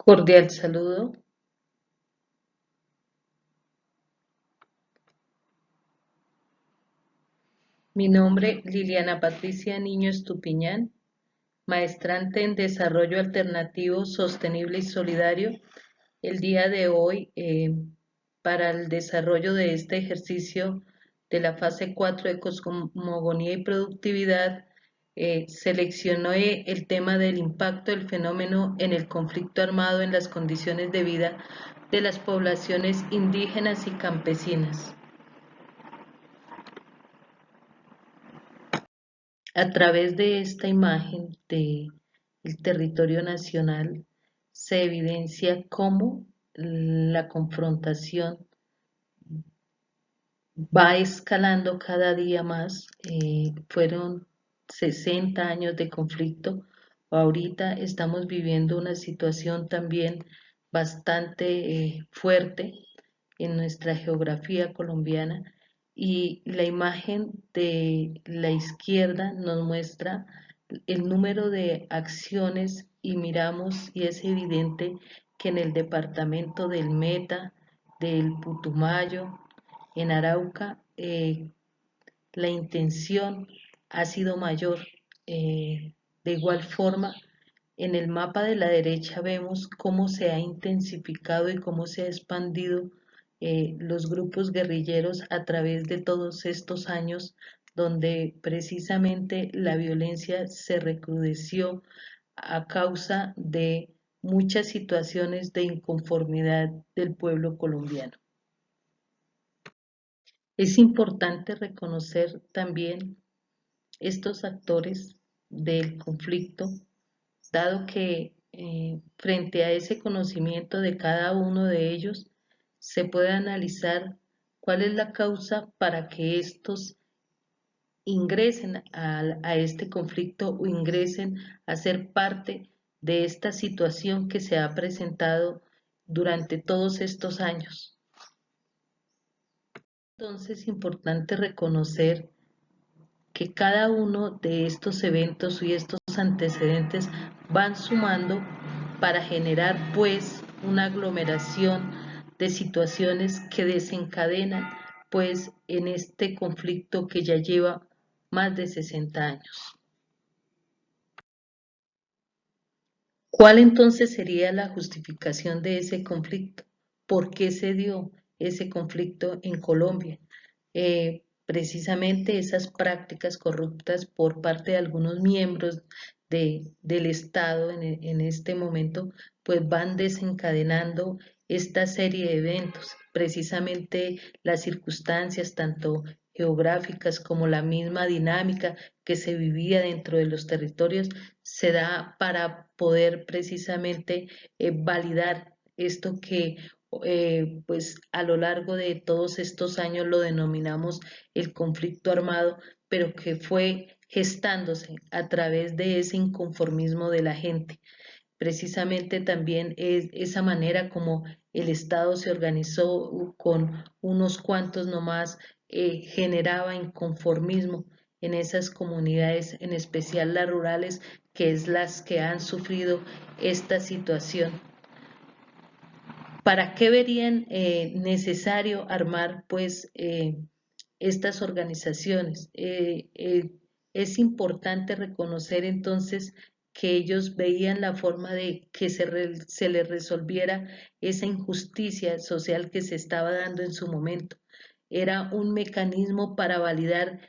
Cordial saludo. Mi nombre Liliana Patricia Niño Estupiñán, maestrante en Desarrollo Alternativo, Sostenible y Solidario. El día de hoy, para el desarrollo de este ejercicio de la fase 4 de cosmogonía y productividad, seleccioné el tema del impacto del fenómeno en el conflicto armado en las condiciones de vida de las poblaciones indígenas y campesinas. A través de esta imagen del territorio nacional se evidencia cómo la confrontación va escalando cada día más. Fueron 60 años de conflicto. Ahorita estamos viviendo una situación también bastante fuerte en nuestra geografía colombiana, y la imagen de la izquierda nos muestra el número de acciones y miramos y es evidente que en el departamento del Meta, del Putumayo, en Arauca, la intención ha sido mayor. De igual forma, en el mapa de la derecha vemos cómo se ha intensificado y cómo se ha expandido los grupos guerrilleros a través de todos estos años, donde precisamente la violencia se recrudeció a causa de muchas situaciones de inconformidad del pueblo colombiano. Es importante reconocer también estos actores del conflicto, dado que frente a ese conocimiento de cada uno de ellos se puede analizar cuál es la causa para que estos ingresen a este conflicto o ingresen a ser parte de esta situación que se ha presentado durante todos estos años. Entonces es importante reconocer que cada uno de estos eventos y estos antecedentes van sumando para generar pues una aglomeración de situaciones que desencadenan pues en este conflicto que ya lleva más de 60 años. ¿Cuál entonces sería la justificación de ese conflicto? ¿Por qué se dio ese conflicto en Colombia? Precisamente esas prácticas corruptas por parte de algunos miembros del Estado en este momento, pues van desencadenando esta serie de eventos. Precisamente las circunstancias, tanto geográficas como la misma dinámica que se vivía dentro de los territorios, se da para poder precisamente validar esto que pues a lo largo de todos estos años lo denominamos el conflicto armado, pero que fue gestándose a través de ese inconformismo de la gente. Precisamente también es esa manera como el Estado se organizó con unos cuantos nomás, generaba inconformismo en esas comunidades, en especial las rurales, que es las que han sufrido esta situación. ¿Para qué verían necesario armar pues estas organizaciones? Es importante reconocer entonces que ellos veían la forma de que se les resolviera esa injusticia social que se estaba dando en su momento. Era un mecanismo para validar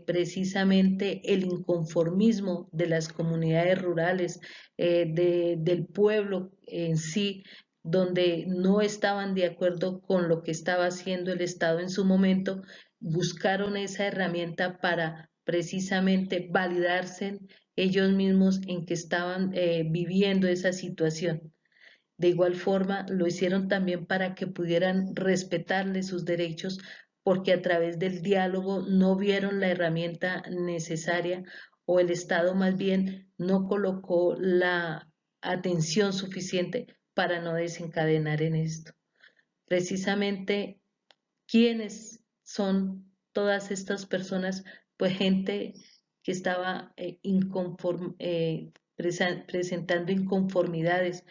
precisamente el inconformismo de las comunidades rurales, del pueblo en sí, donde no estaban de acuerdo con lo que estaba haciendo el Estado en su momento, buscaron esa herramienta para precisamente validarse ellos mismos en que estaban viviendo esa situación. De igual forma, lo hicieron también para que pudieran respetarle sus derechos, porque a través del diálogo no vieron la herramienta necesaria, o el Estado más bien no colocó la atención suficiente para no desencadenar en esto. Precisamente, ¿quiénes son todas estas personas? Pues gente que estaba presentando inconformidades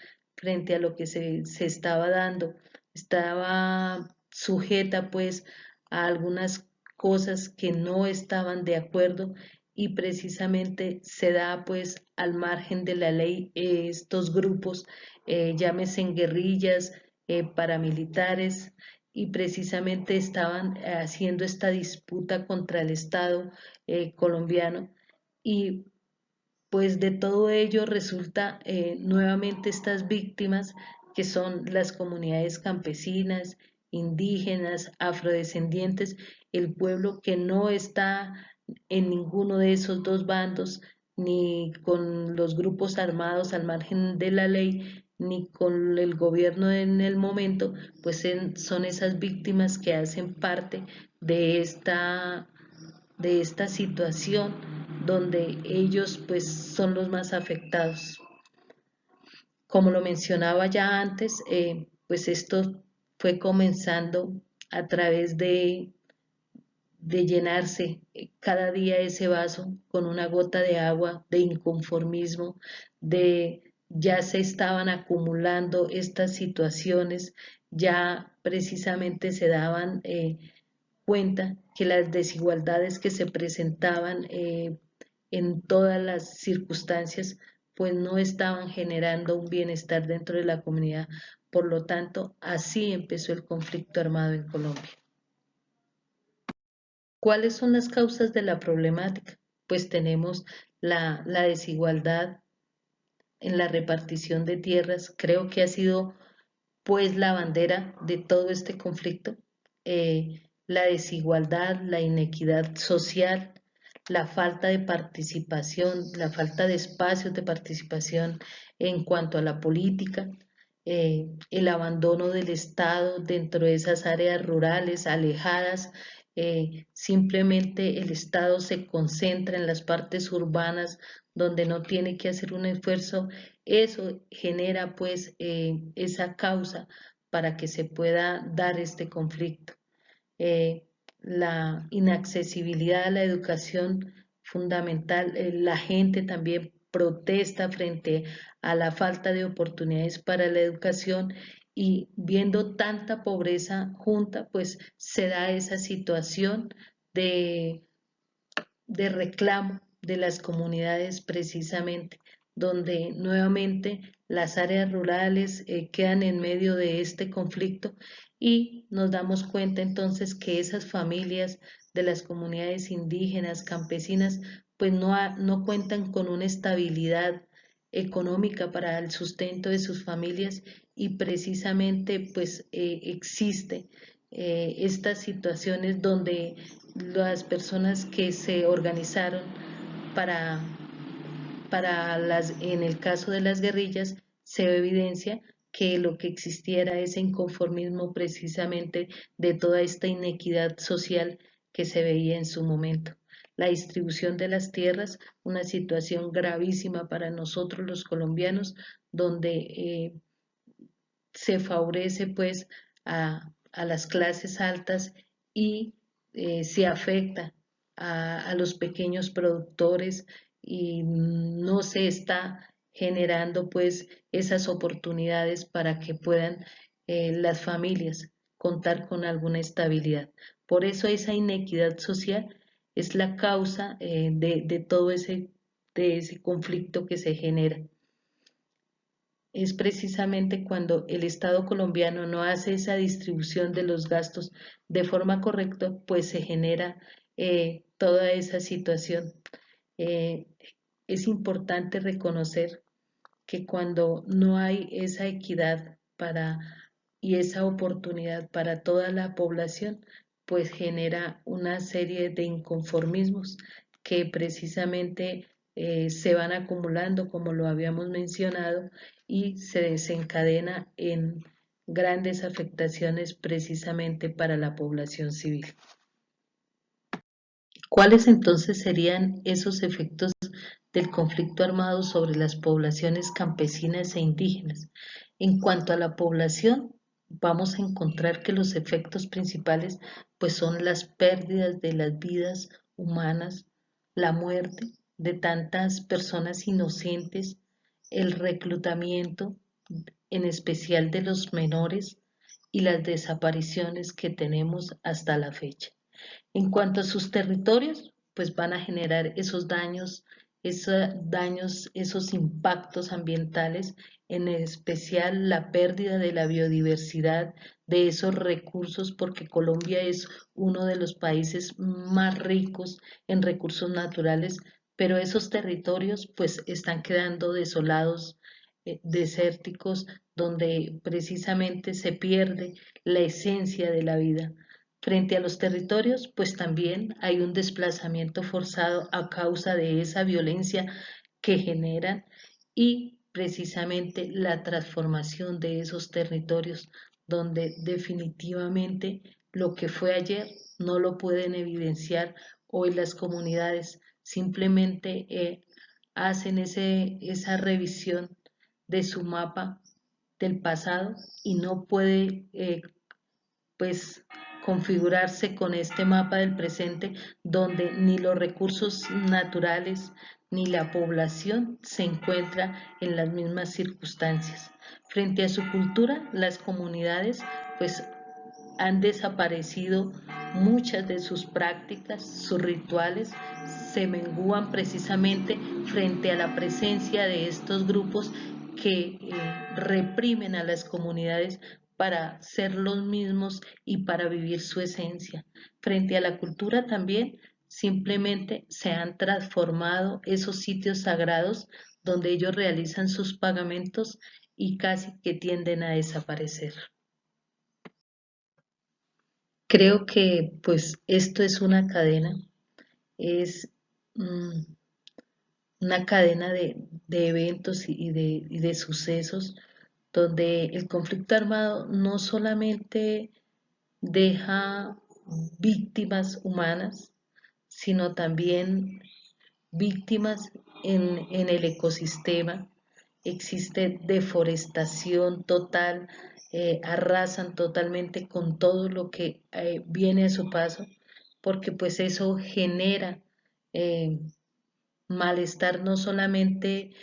frente a lo que se estaba dando, estaba sujeta pues a algunas cosas que no estaban de acuerdo y precisamente se da pues al margen de la ley estos grupos, llámese en guerrillas, paramilitares, y precisamente estaban haciendo esta disputa contra el Estado colombiano y pues de todo ello resulta nuevamente estas víctimas que son las comunidades campesinas, indígenas, afrodescendientes, el pueblo que no está en ninguno de esos dos bandos, ni con los grupos armados al margen de la ley, ni con el gobierno en el momento, pues son esas víctimas que hacen parte de esta situación donde ellos pues son los más afectados. Como lo mencionaba ya antes, pues esto fue comenzando a través de llenarse cada día ese vaso con una gota de agua, de inconformismo, de ya se estaban acumulando estas situaciones, ya precisamente se daban cuenta que las desigualdades que se presentaban en todas las circunstancias pues no estaban generando un bienestar dentro de la comunidad. Por lo tanto, así empezó el conflicto armado en Colombia. ¿Cuáles son las causas de la problemática? Pues tenemos la desigualdad en la repartición de tierras. Creo que ha sido pues la bandera de todo este conflicto, la desigualdad, la inequidad social, la falta de participación, la falta de espacios de participación en cuanto a la política, el abandono del Estado dentro de esas áreas rurales alejadas. Simplemente el Estado se concentra en las partes urbanas donde no tiene que hacer un esfuerzo. Eso genera pues esa causa para que se pueda dar este conflicto. La inaccesibilidad a la educación fundamental, la gente también protesta frente a la falta de oportunidades para la educación y viendo tanta pobreza junta, pues se da esa situación de de reclamo de las comunidades precisamente, donde nuevamente las áreas rurales quedan en medio de este conflicto y nos damos cuenta entonces que esas familias de las comunidades indígenas, campesinas, pues no cuentan con una estabilidad económica para el sustento de sus familias y precisamente pues existe estas situaciones donde las personas que se organizaron para, en el caso de las guerrillas, se evidencia que lo que existiera ese inconformismo precisamente de toda esta inequidad social que se veía en su momento. La distribución de las tierras, una situación gravísima para nosotros los colombianos, donde se favorece pues a las clases altas y se afecta a los pequeños productores y no se está generando pues esas oportunidades para que puedan las familias contar con alguna estabilidad. Por eso esa inequidad social es la causa de todo de ese conflicto que se genera. Es precisamente cuando el Estado colombiano no hace esa distribución de los gastos de forma correcta, pues se genera toda esa situación. Eh, es importante reconocer que cuando no hay esa equidad y esa oportunidad para toda la población, pues genera una serie de inconformismos que precisamente se van acumulando, como lo habíamos mencionado, y se desencadena en grandes afectaciones precisamente para la población civil. ¿Cuáles entonces serían esos efectos del conflicto armado sobre las poblaciones campesinas e indígenas? En cuanto a la población, vamos a encontrar que los efectos principales pues son las pérdidas de las vidas humanas, la muerte de tantas personas inocentes, el reclutamiento en especial de los menores y las desapariciones que tenemos hasta la fecha. En cuanto a sus territorios, pues van a generar esos impactos ambientales, en especial la pérdida de la biodiversidad, de esos recursos, porque Colombia es uno de los países más ricos en recursos naturales, pero esos territorios pues están quedando desolados, desérticos, donde precisamente se pierde la esencia de la vida. Frente a los territorios, pues también hay un desplazamiento forzado a causa de esa violencia que generan y precisamente la transformación de esos territorios, donde definitivamente lo que fue ayer no lo pueden evidenciar hoy las comunidades, simplemente hacen esa revisión de su mapa del pasado y no puede pues configurarse con este mapa del presente donde ni los recursos naturales ni la población se encuentra en las mismas circunstancias. Frente a su cultura, las comunidades pues han desaparecido muchas de sus prácticas, sus rituales se mengúan precisamente frente a la presencia de estos grupos que reprimen a las comunidades para ser los mismos y para vivir su esencia. Frente a la cultura también simplemente se han transformado esos sitios sagrados donde ellos realizan sus pagamentos y casi que tienden a desaparecer. Creo que pues esto es es mm, una cadena de eventos y de sucesos donde el conflicto armado no solamente deja víctimas humanas, sino también víctimas en el ecosistema. Existe deforestación total, arrasan totalmente con todo lo que viene a su paso, porque pues eso genera eh, malestar no solamente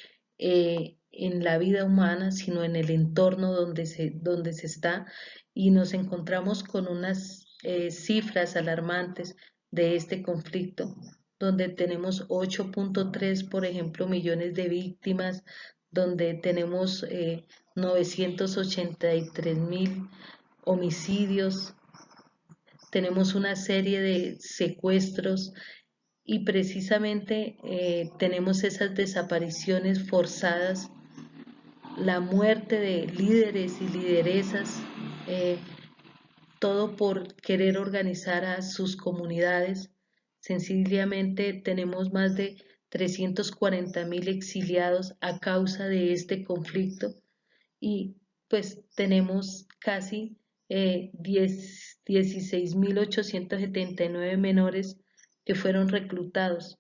en la vida humana, sino en el entorno donde se está, y nos encontramos con unas cifras alarmantes de este conflicto, donde tenemos 8.3, por ejemplo, millones de víctimas, donde tenemos 983.000 homicidios, tenemos una serie de secuestros y precisamente tenemos esas desapariciones forzadas, la muerte de líderes y lideresas, eh, todo por querer organizar a sus comunidades. Sencillamente tenemos más de 340.000 exiliados a causa de este conflicto y pues tenemos casi 16.879 menores que fueron reclutados.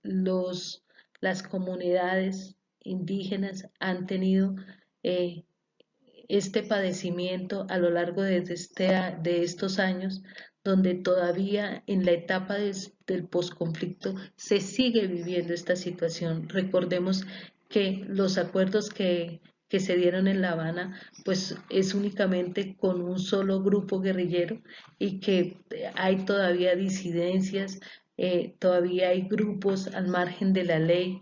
Los, las comunidades indígenas han tenido eh, este padecimiento a lo largo de estos años, donde todavía en la etapa del posconflicto se sigue viviendo esta situación. Recordemos que los acuerdos que se dieron en La Habana, pues es únicamente con un solo grupo guerrillero y que hay todavía disidencias, todavía hay grupos al margen de la ley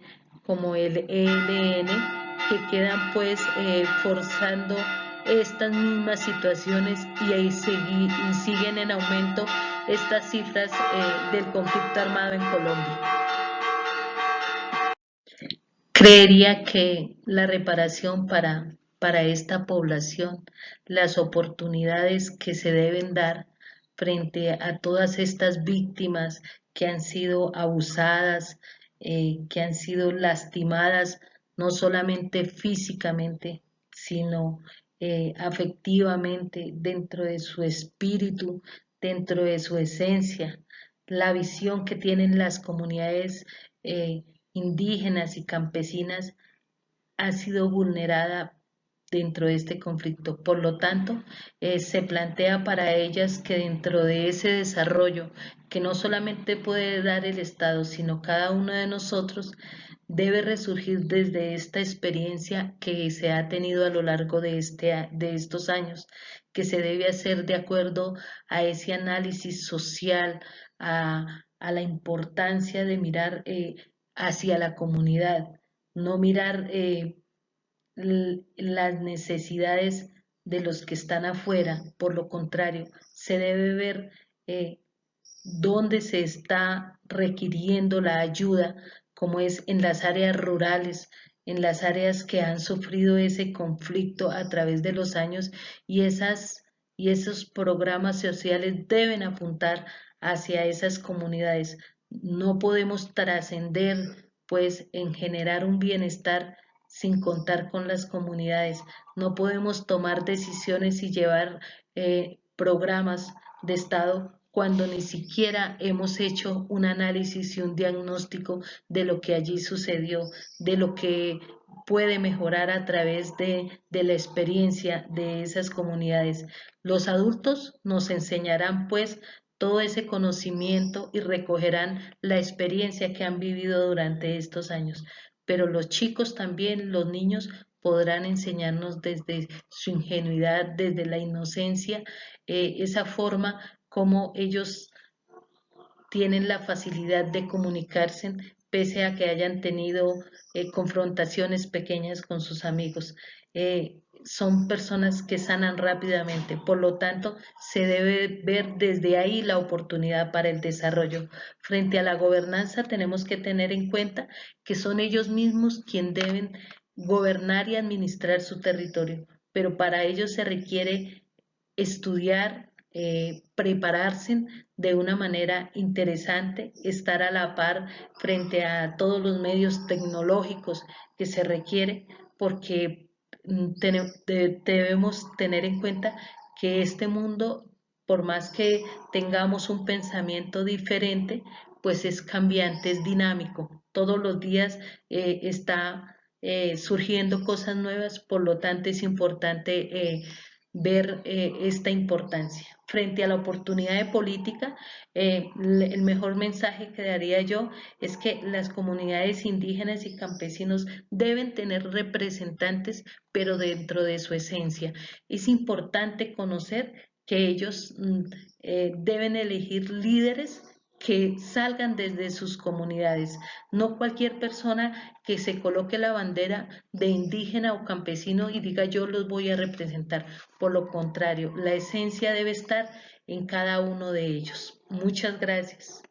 como el ELN que quedan pues forzando estas mismas situaciones y ahí y siguen en aumento estas cifras del conflicto armado en Colombia. Creería que la reparación para esta población, las oportunidades que se deben dar frente a todas estas víctimas que han sido abusadas, que han sido lastimadas, no solamente físicamente, sino afectivamente, dentro de su espíritu, dentro de su esencia, la visión que tienen las comunidades indígenas y campesinas ha sido vulnerada dentro de este conflicto. Por lo tanto, se plantea para ellas que dentro de ese desarrollo que no solamente puede dar el Estado, sino cada uno de nosotros, debe resurgir desde esta experiencia que se ha tenido a lo largo de estos años, que se debe hacer de acuerdo a ese análisis social, a la importancia de mirar hacia la comunidad, no mirar las necesidades de los que están afuera. Por lo contrario, se debe ver eh, dónde se está requiriendo la ayuda, como es en las áreas rurales, en las áreas que han sufrido ese conflicto a través de los años, y esos programas sociales deben apuntar hacia esas comunidades. No podemos trascender pues en generar un bienestar sin contar con las comunidades. No podemos tomar decisiones y llevar programas de Estado cuando ni siquiera hemos hecho un análisis y un diagnóstico de lo que allí sucedió, de lo que puede mejorar a través de la experiencia de esas comunidades. Los adultos nos enseñarán pues todo ese conocimiento y recogerán la experiencia que han vivido durante estos años, pero los chicos también, los niños, podrán enseñarnos desde su ingenuidad, desde la inocencia, esa forma como ellos tienen la facilidad de comunicarse pese a que hayan tenido confrontaciones pequeñas con sus amigos. Son personas que sanan rápidamente, por lo tanto, se debe ver desde ahí la oportunidad para el desarrollo. Frente a la gobernanza, tenemos que tener en cuenta que son ellos mismos quienes deben gobernar y administrar su territorio, pero para ello se requiere estudiar, prepararse de una manera interesante, estar a la par frente a todos los medios tecnológicos que se requiere, porque debemos tener en cuenta que este mundo, por más que tengamos un pensamiento diferente, pues es cambiante, es dinámico. Todos los días está surgiendo cosas nuevas, por lo tanto es importante ver esta importancia. Frente a la oportunidad de política, el mejor mensaje que daría yo es que las comunidades indígenas y campesinos deben tener representantes, pero dentro de su esencia. Es importante conocer que ellos deben elegir líderes que salgan desde sus comunidades, no cualquier persona que se coloque la bandera de indígena o campesino y diga yo los voy a representar. Por lo contrario, la esencia debe estar en cada uno de ellos. Muchas gracias.